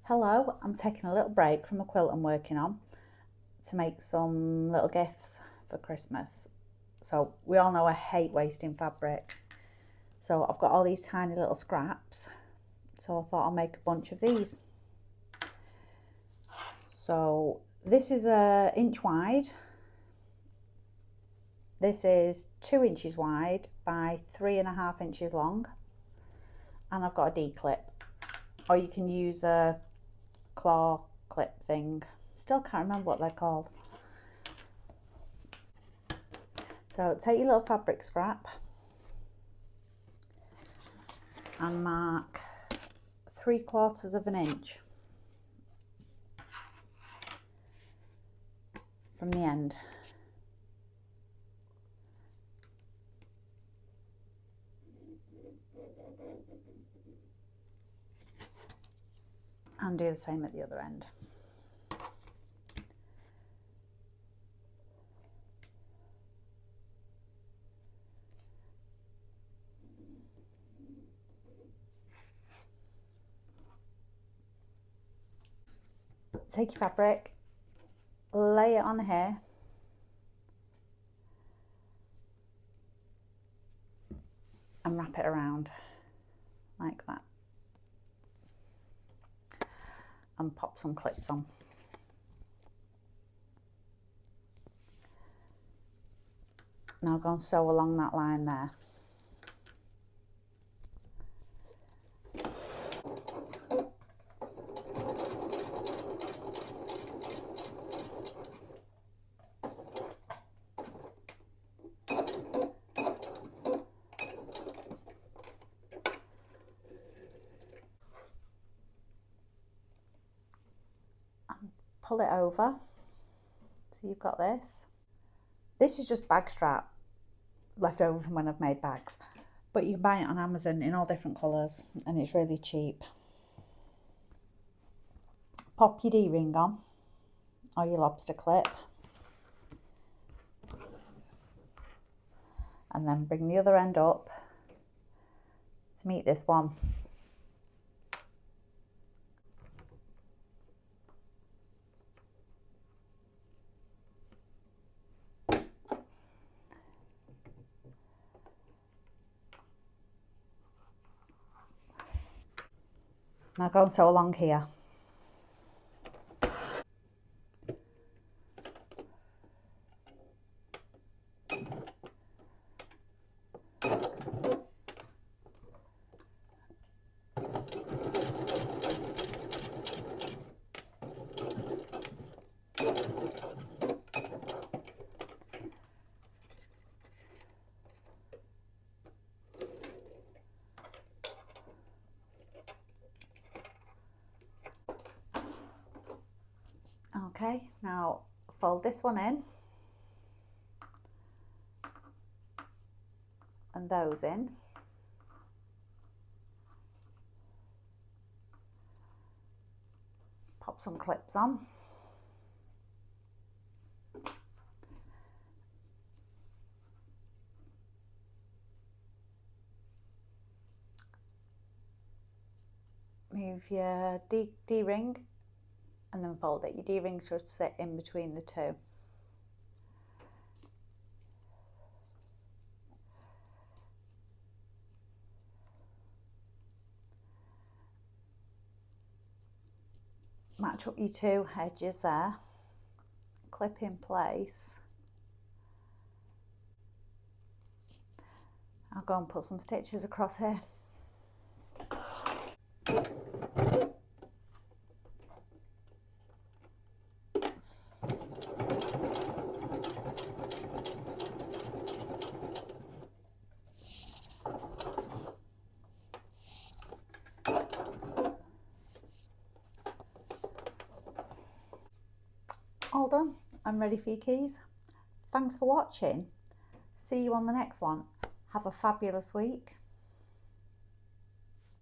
Hello, I'm taking a little break from a quilt I'm working on to make some little gifts for Christmas. So we all know I hate wasting fabric. So I've got all these tiny little scraps. So I thought I'll make a bunch of these. So this is an inch wide. This is 2 inches wide by 3.5 inches long. And I've got a D-clip. Or you can use a claw clip thing. Still can't remember what they're called. So take your little fabric scrap and mark 3/4 of an inch from the end. And do the same at the other end. Take your fabric, lay it on here, and wrap it around like that, and pop some clips on. Now go and sew along that line there. Pull it over, so you've got this. This is just bag strap left over from when I've made bags, but you can buy it on Amazon in all different colours and it's really cheap. Pop your D-ring on, or your lobster clip, and then bring the other end up to meet this one. Now go and sew along here. Okay, now fold this one in and those in. Pop some clips on. Move your D-ring and then fold it. Your D-ring should sit in between the two. Match up your two edges there, clip in place. I'll go and put some stitches across here. All done. I'm ready for your keys. Thanks for watching. See you on the next one. Have a fabulous week.